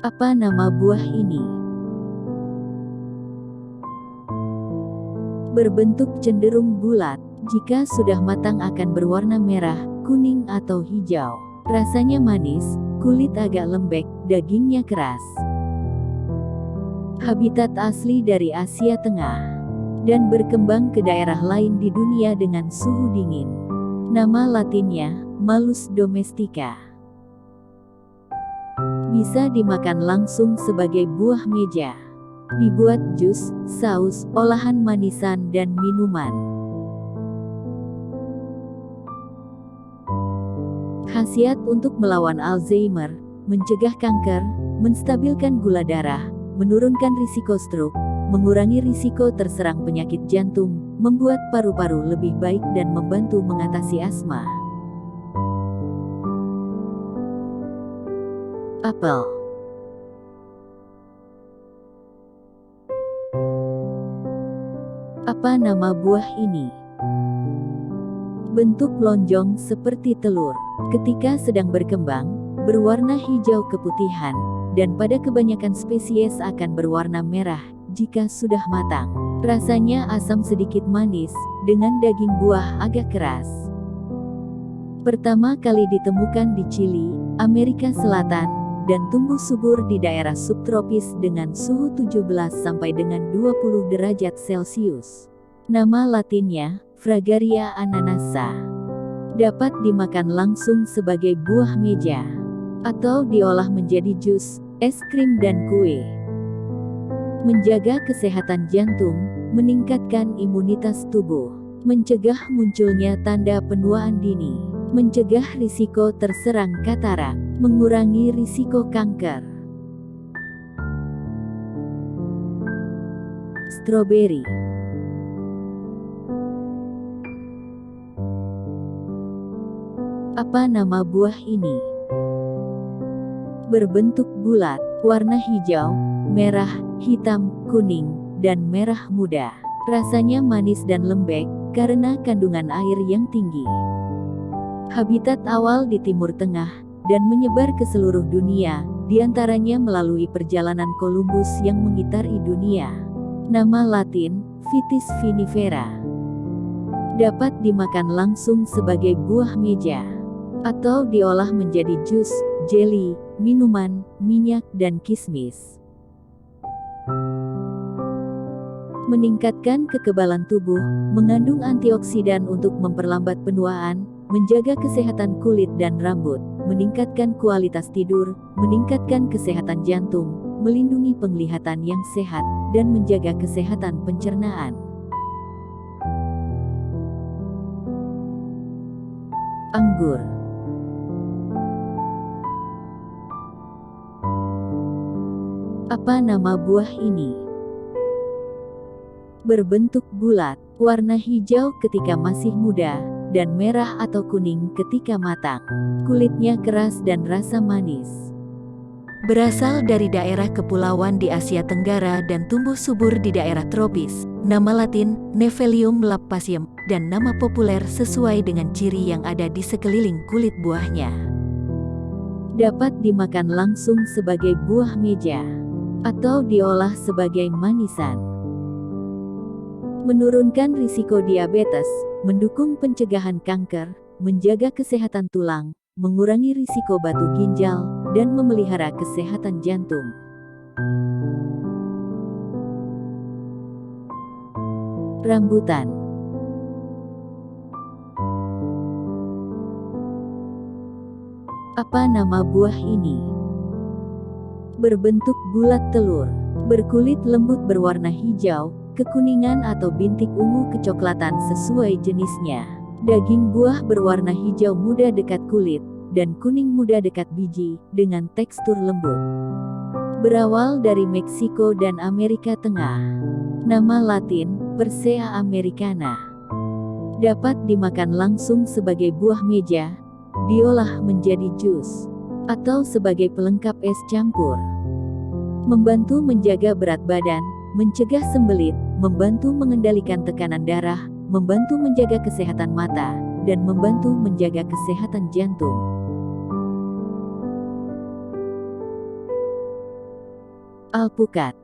Apa nama buah ini? Berbentuk cenderung bulat. Jika sudah matang akan berwarna merah, kuning atau hijau. Rasanya manis, kulit agak lembek, dagingnya keras. Habitat asli dari Asia Tengah dan berkembang ke daerah lain di dunia dengan suhu dingin. Nama latinnya Malus domestica. Bisa dimakan langsung sebagai buah meja. Dibuat jus, saus, olahan manisan dan minuman. Khasiat untuk melawan Alzheimer, mencegah kanker, menstabilkan gula darah, menurunkan risiko stroke, mengurangi risiko terserang penyakit jantung, membuat paru-paru lebih baik dan membantu mengatasi asma. Apel. Apa nama buah ini? Bentuk lonjong seperti telur. Ketika sedang berkembang, berwarna hijau keputihan, dan pada kebanyakan spesies akan berwarna merah jika sudah matang. Rasanya asam sedikit manis, dengan daging buah agak keras. Pertama kali ditemukan di Chili, Amerika Selatan, dan tumbuh subur di daerah subtropis dengan suhu 17 sampai dengan 20 derajat Celcius. Nama latinnya Fragaria ananassa. Dapat dimakan langsung sebagai buah meja, atau diolah menjadi jus, es krim dan kue. Menjaga kesehatan jantung, meningkatkan imunitas tubuh, mencegah munculnya tanda penuaan dini, mencegah risiko terserang katarak, mengurangi risiko kanker. Stroberi. Apa nama buah ini? Berbentuk bulat, warna hijau, merah, hitam, kuning, dan merah muda. Rasanya manis dan lembek, karena kandungan air yang tinggi. Habitat awal di Timur Tengah, dan menyebar ke seluruh dunia, diantaranya melalui perjalanan Columbus yang mengitari dunia. Nama latin, Vitis vinifera. Dapat dimakan langsung sebagai buah meja, atau diolah menjadi jus, jelly, minuman, minyak dan kismis. Meningkatkan kekebalan tubuh, mengandung antioksidan untuk memperlambat penuaan, menjaga kesehatan kulit dan rambut, meningkatkan kualitas tidur, meningkatkan kesehatan jantung, melindungi penglihatan yang sehat, dan menjaga kesehatan pencernaan. Anggur. Apa nama buah ini? Berbentuk bulat, warna hijau ketika masih muda, dan merah atau kuning ketika matang. Kulitnya keras dan rasa manis. Berasal dari daerah kepulauan di Asia Tenggara dan tumbuh subur di daerah tropis. Nama latin, Nephelium lappaceum, dan nama populer sesuai dengan ciri yang ada di sekeliling kulit buahnya. Dapat dimakan langsung sebagai buah meja, atau diolah sebagai manisan. Menurunkan risiko diabetes, mendukung pencegahan kanker, menjaga kesehatan tulang, mengurangi risiko batu ginjal, dan memelihara kesehatan jantung. Rambutan. Apa nama buah ini? Berbentuk bulat telur, berkulit lembut berwarna hijau, kekuningan atau bintik ungu kecoklatan sesuai jenisnya. Daging buah berwarna hijau muda dekat kulit, dan kuning muda dekat biji, dengan tekstur lembut. Berawal dari Meksiko dan Amerika Tengah. Nama latin, Persea americana. Dapat dimakan langsung sebagai buah meja, diolah menjadi jus, atau sebagai pelengkap es campur. Membantu menjaga berat badan, mencegah sembelit, membantu mengendalikan tekanan darah, membantu menjaga kesehatan mata, dan membantu menjaga kesehatan jantung. Alpukat.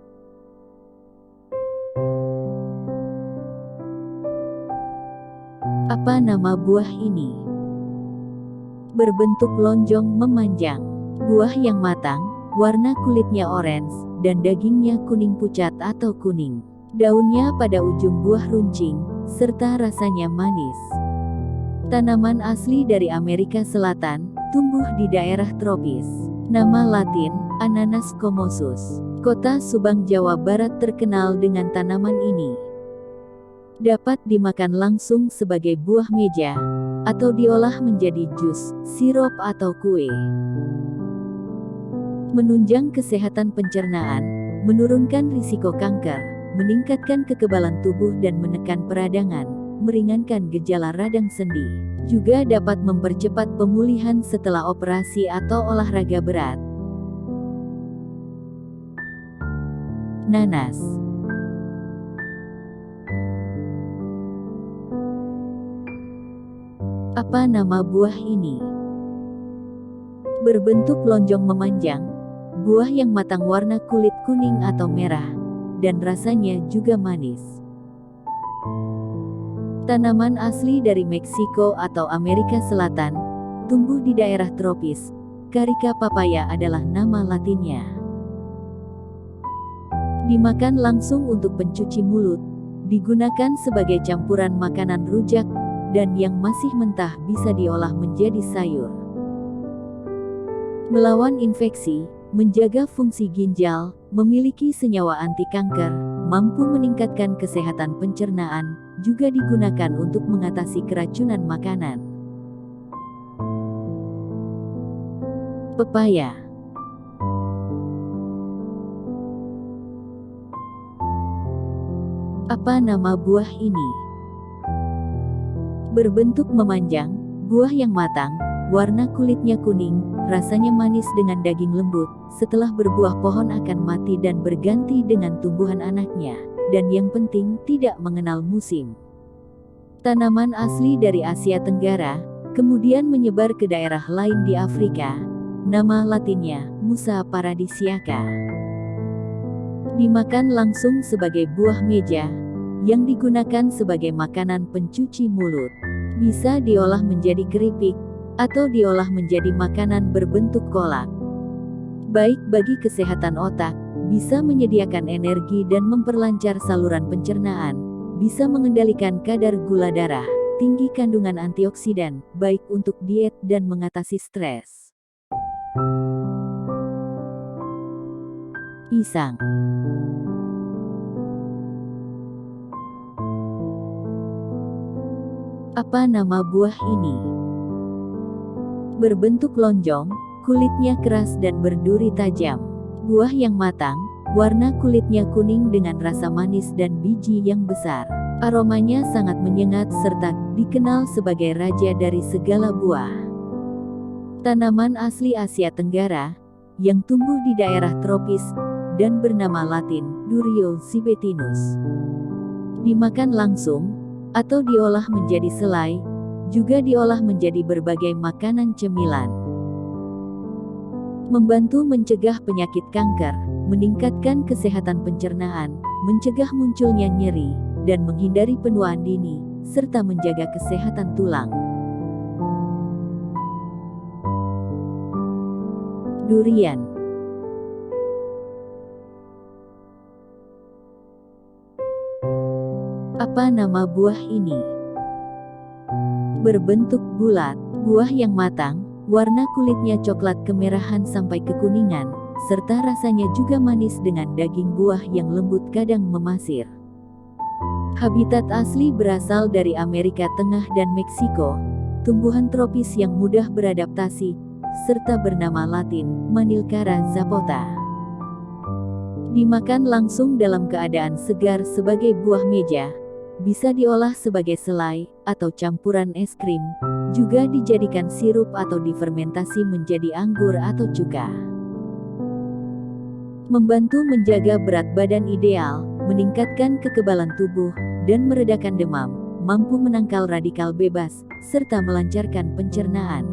Apa nama buah ini? Berbentuk lonjong memanjang. Buah yang matang, warna kulitnya orange, dan dagingnya kuning pucat atau kuning. Daunnya pada ujung buah runcing, serta rasanya manis. Tanaman asli dari Amerika Selatan, tumbuh di daerah tropis. Nama latin, Ananas commosus. Kota Subang, Jawa Barat terkenal dengan tanaman ini. Dapat dimakan langsung sebagai buah meja, atau diolah menjadi jus, sirup atau kue. Menunjang kesehatan pencernaan, menurunkan risiko kanker, meningkatkan kekebalan tubuh dan menekan peradangan, meringankan gejala radang sendi. Juga dapat mempercepat pemulihan setelah operasi atau olahraga berat. Nanas. Apa nama buah ini? Berbentuk lonjong memanjang, buah yang matang warna kulit kuning atau merah, dan rasanya juga manis. Tanaman asli dari Meksiko atau Amerika Selatan, tumbuh di daerah tropis. Carica papaya adalah nama latinnya. Dimakan langsung untuk pencuci mulut, digunakan sebagai campuran makanan rujak, dan yang masih mentah bisa diolah menjadi sayur. Melawan infeksi, menjaga fungsi ginjal, memiliki senyawa anti kanker, mampu meningkatkan kesehatan pencernaan, juga digunakan untuk mengatasi keracunan makanan. Pepaya. Apa nama buah ini? Berbentuk memanjang, buah yang matang, warna kulitnya kuning, rasanya manis dengan daging lembut. Setelah berbuah pohon akan mati dan berganti dengan tumbuhan anaknya, dan yang penting tidak mengenal musim. Tanaman asli dari Asia Tenggara, kemudian menyebar ke daerah lain di Afrika. Nama latinnya, Musa paradisiaca. Dimakan langsung sebagai buah meja, yang digunakan sebagai makanan pencuci mulut. Bisa diolah menjadi keripik, atau diolah menjadi makanan berbentuk kolak. Baik bagi kesehatan otak, bisa menyediakan energi dan memperlancar saluran pencernaan, bisa mengendalikan kadar gula darah, tinggi kandungan antioksidan, baik untuk diet dan mengatasi stres. Pisang. Apa nama buah ini? Berbentuk lonjong, kulitnya keras dan berduri tajam. Buah yang matang, warna kulitnya kuning dengan rasa manis dan biji yang besar. Aromanya sangat menyengat serta dikenal sebagai raja dari segala buah. Tanaman asli Asia Tenggara, yang tumbuh di daerah tropis, dan bernama latin, Durio sibetinus. Dimakan langsung, atau diolah menjadi selai, juga diolah menjadi berbagai makanan cemilan. Membantu mencegah penyakit kanker, meningkatkan kesehatan pencernaan, mencegah munculnya nyeri, dan menghindari penuaan dini, serta menjaga kesehatan tulang. Durian. Apa nama buah ini? Berbentuk bulat, buah yang matang, warna kulitnya coklat kemerahan sampai kekuningan, serta rasanya juga manis dengan daging buah yang lembut kadang memasir. Habitat asli berasal dari Amerika Tengah dan Meksiko, tumbuhan tropis yang mudah beradaptasi, serta bernama latin, Manilkara zapota. Dimakan langsung dalam keadaan segar sebagai buah meja, bisa diolah sebagai selai, atau campuran es krim, juga dijadikan sirup atau difermentasi menjadi anggur atau cuka. Membantu menjaga berat badan ideal, meningkatkan kekebalan tubuh, dan meredakan demam, mampu menangkal radikal bebas, serta melancarkan pencernaan.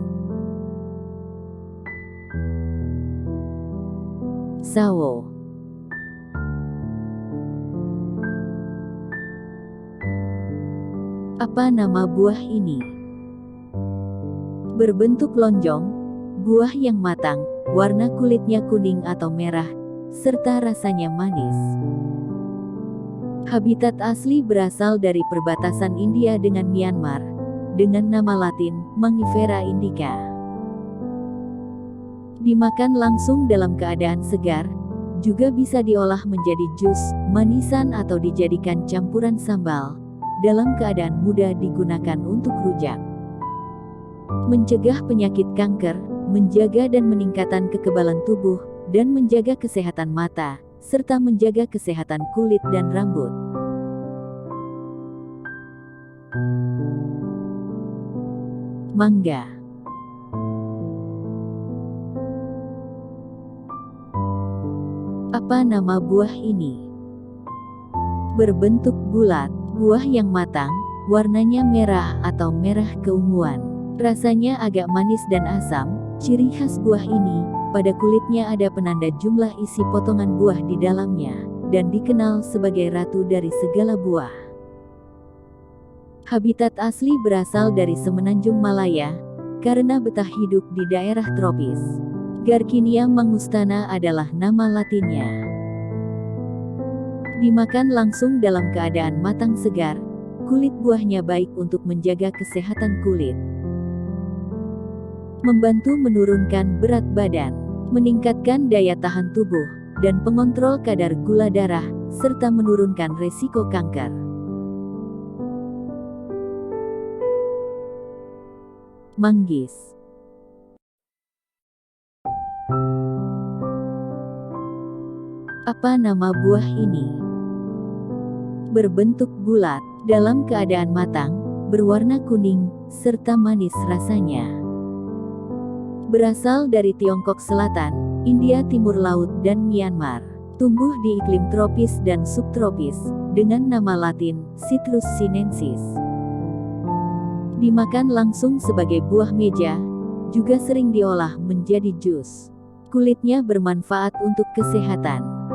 Sawo. Apa nama buah ini? Berbentuk lonjong, buah yang matang, warna kulitnya kuning atau merah, serta rasanya manis. Habitat asli berasal dari perbatasan India dengan Myanmar, dengan nama latin Mangifera indica. Dimakan langsung dalam keadaan segar, juga bisa diolah menjadi jus, manisan atau dijadikan campuran sambal, dalam keadaan mudah digunakan untuk rujak. Mencegah penyakit kanker, menjaga dan meningkatkan kekebalan tubuh, dan menjaga kesehatan mata, serta menjaga kesehatan kulit dan rambut. Mangga. Apa nama buah ini? Berbentuk bulat, buah yang matang, warnanya merah atau merah keunguan. Rasanya agak manis dan asam. Ciri khas buah ini, pada kulitnya ada penanda jumlah isi potongan buah di dalamnya, dan dikenal sebagai ratu dari segala buah. Habitat asli berasal dari semenanjung Malaya, karena betah hidup di daerah tropis. Garcinia mangustana adalah nama latinnya. Dimakan langsung dalam keadaan matang segar, kulit buahnya baik untuk menjaga kesehatan kulit. Membantu menurunkan berat badan, meningkatkan daya tahan tubuh, dan pengontrol kadar gula darah, serta menurunkan resiko kanker. Manggis. Apa nama buah ini? Berbentuk bulat, dalam keadaan matang, berwarna kuning, serta manis rasanya. Berasal dari Tiongkok Selatan, India Timur Laut dan Myanmar. Tumbuh di iklim tropis dan subtropis, dengan nama latin Citrus sinensis. Dimakan langsung sebagai buah meja, juga sering diolah menjadi jus. Kulitnya bermanfaat untuk kesehatan.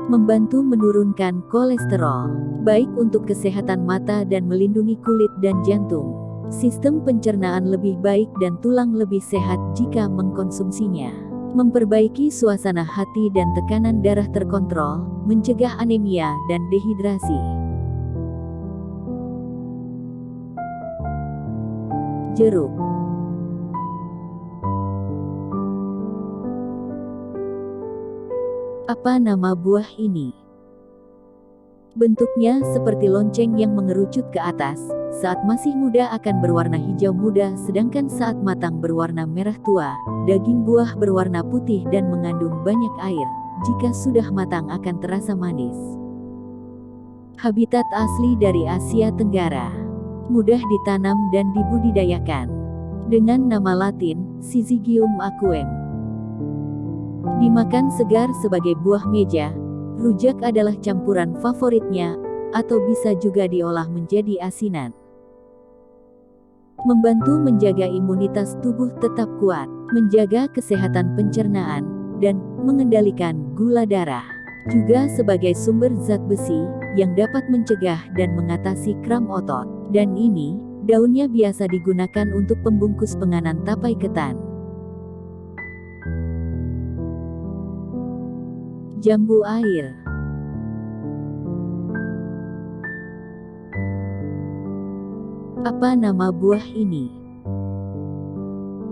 Membantu menurunkan kolesterol, baik untuk kesehatan mata dan melindungi kulit dan jantung. Sistem pencernaan lebih baik dan tulang lebih sehat jika mengkonsumsinya. Memperbaiki suasana hati dan tekanan darah terkontrol, mencegah anemia dan dehidrasi. Jeruk. Apa nama buah ini? Bentuknya seperti lonceng yang mengerucut ke atas. Saat masih muda akan berwarna hijau muda, sedangkan saat matang berwarna merah tua. Daging buah berwarna putih dan mengandung banyak air. Jika sudah matang akan terasa manis. Habitat asli dari Asia Tenggara. Mudah ditanam dan dibudidayakan. Dengan nama latin, Syzygium aquem. Dimakan segar sebagai buah meja, rujak adalah campuran favoritnya, atau bisa juga diolah menjadi asinan. Membantu menjaga imunitas tubuh tetap kuat, menjaga kesehatan pencernaan, dan mengendalikan gula darah. Juga sebagai sumber zat besi, yang dapat mencegah dan mengatasi kram otot. Dan ini, daunnya biasa digunakan untuk pembungkus penganan tapai ketan. Jambu air. Apa nama buah ini?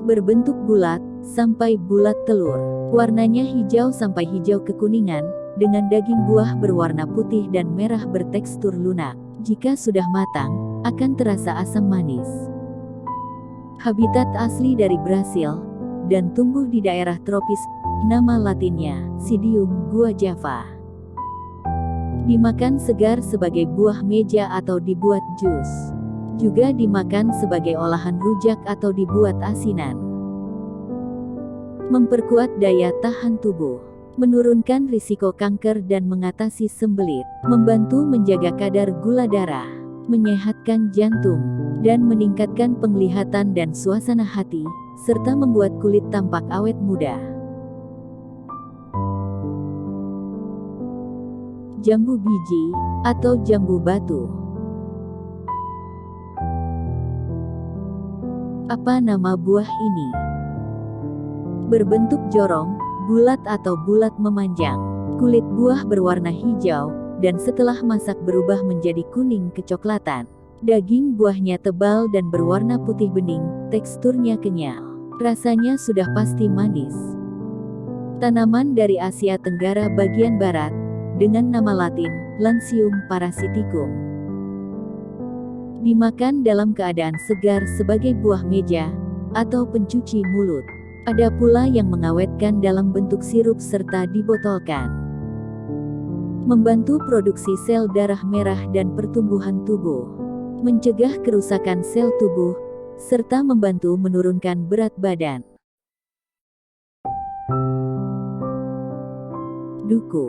Berbentuk bulat, sampai bulat telur. Warnanya hijau sampai hijau kekuningan, dengan daging buah berwarna putih dan merah bertekstur lunak. Jika sudah matang, akan terasa asam manis. Habitat asli dari Brasil, dan tumbuh di daerah tropis. Nama latinnya, Psidium guajava. Dimakan segar sebagai buah meja atau dibuat jus. Juga dimakan sebagai olahan rujak atau dibuat asinan. Memperkuat daya tahan tubuh. Menurunkan risiko kanker dan mengatasi sembelit. Membantu menjaga kadar gula darah. Menyehatkan jantung. Dan meningkatkan penglihatan dan suasana hati, serta membuat kulit tampak awet muda. Jambu biji, atau jambu batu. Apa nama buah ini? Berbentuk jorong, bulat atau bulat memanjang. Kulit buah berwarna hijau, dan setelah masak berubah menjadi kuning kecoklatan. Daging buahnya tebal dan berwarna putih bening, teksturnya kenyal. Rasanya sudah pasti manis. Tanaman dari Asia Tenggara bagian barat, dengan nama latin, Lancium parasiticum. Dimakan dalam keadaan segar sebagai buah meja, atau pencuci mulut. Ada pula yang mengawetkan dalam bentuk sirup serta dibotolkan. Membantu produksi sel darah merah dan pertumbuhan tubuh. Mencegah kerusakan sel tubuh, serta membantu menurunkan berat badan. Duku.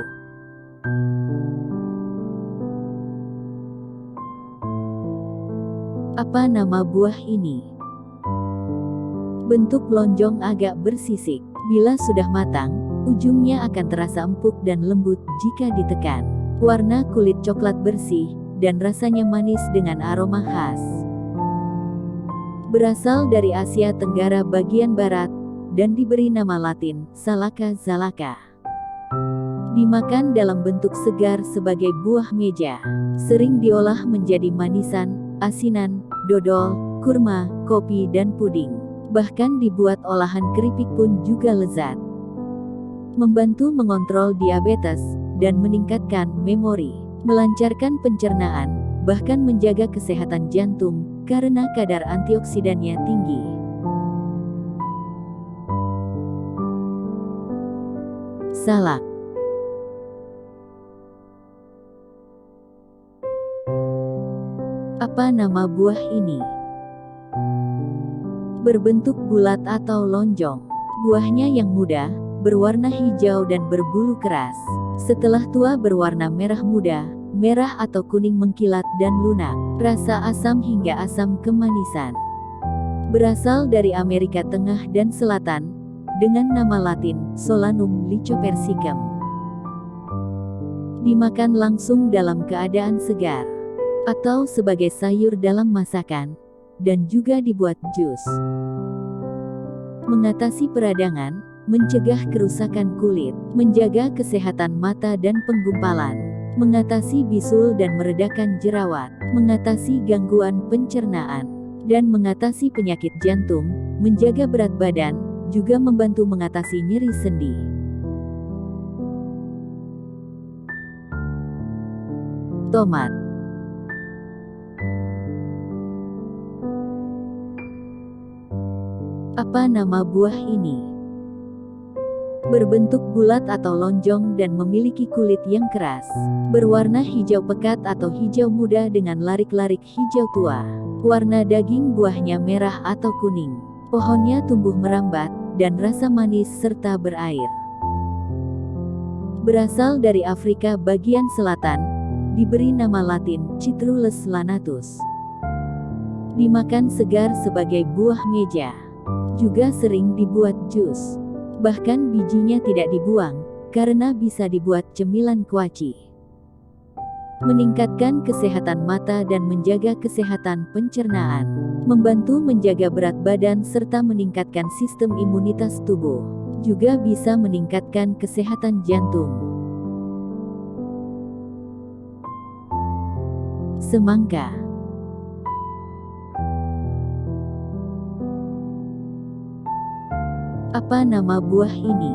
Apa nama buah ini? Bentuk lonjong agak bersisik. Bila sudah matang, ujungnya akan terasa empuk dan lembut jika ditekan. Warna kulit coklat bersih, dan rasanya manis dengan aroma khas. Berasal dari Asia Tenggara bagian barat, dan diberi nama latin, Salaka zalaca. Dimakan dalam bentuk segar sebagai buah meja. Sering diolah menjadi manisan, asinan, dodol, kurma, kopi dan puding. Bahkan dibuat olahan keripik pun juga lezat. Membantu mengontrol diabetes, dan meningkatkan memori. Melancarkan pencernaan, bahkan menjaga kesehatan jantung, karena kadar antioksidannya tinggi. Salak. Apa nama buah ini? Berbentuk bulat atau lonjong. Buahnya yang muda, berwarna hijau dan berbulu keras. Setelah tua berwarna merah muda, merah atau kuning mengkilat dan lunak. Rasa asam hingga asam kemanisan. Berasal dari Amerika Tengah dan Selatan, dengan nama latin, Solanum lycopersicum. Dimakan langsung dalam keadaan segar, atau sebagai sayur dalam masakan, dan juga dibuat jus. Mengatasi peradangan, mencegah kerusakan kulit, menjaga kesehatan mata dan penggumpalan, mengatasi bisul dan meredakan jerawat, mengatasi gangguan pencernaan, dan mengatasi penyakit jantung, menjaga berat badan, juga membantu mengatasi nyeri sendi. Tomat. Apa nama buah ini? Berbentuk bulat atau lonjong dan memiliki kulit yang keras. Berwarna hijau pekat atau hijau muda dengan larik-larik hijau tua. Warna daging buahnya merah atau kuning. Pohonnya tumbuh merambat, dan rasa manis serta berair. Berasal dari Afrika bagian selatan, diberi nama latin, Citrullus lanatus. Dimakan segar sebagai buah meja. Juga sering dibuat jus. Bahkan bijinya tidak dibuang, karena bisa dibuat cemilan kuaci. Meningkatkan kesehatan mata dan menjaga kesehatan pencernaan. Membantu menjaga berat badan serta meningkatkan sistem imunitas tubuh. Juga bisa meningkatkan kesehatan jantung. Semangka. Apa nama buah ini?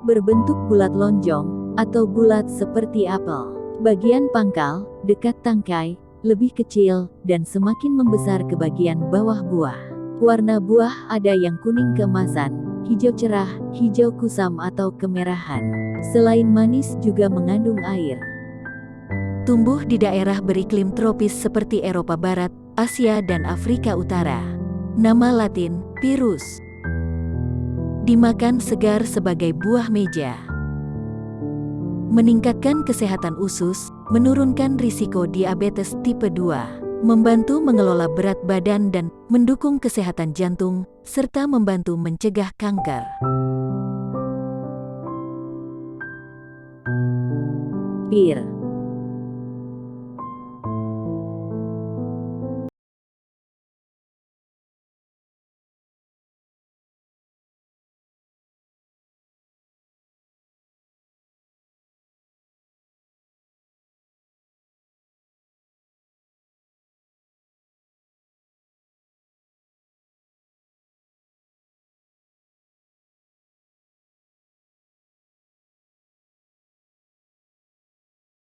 Berbentuk bulat lonjong, atau bulat seperti apel. Bagian pangkal, dekat tangkai, lebih kecil, dan semakin membesar ke bagian bawah buah. Warna buah ada yang kuning keemasan, hijau cerah, hijau kusam atau kemerahan. Selain manis juga mengandung air. Tumbuh di daerah beriklim tropis seperti Eropa Barat, Asia dan Afrika Utara. Nama latin, Pyrus. Dimakan segar sebagai buah meja. Meningkatkan kesehatan usus, menurunkan risiko diabetes tipe 2, membantu mengelola berat badan dan mendukung kesehatan jantung, serta membantu mencegah kanker. Pir.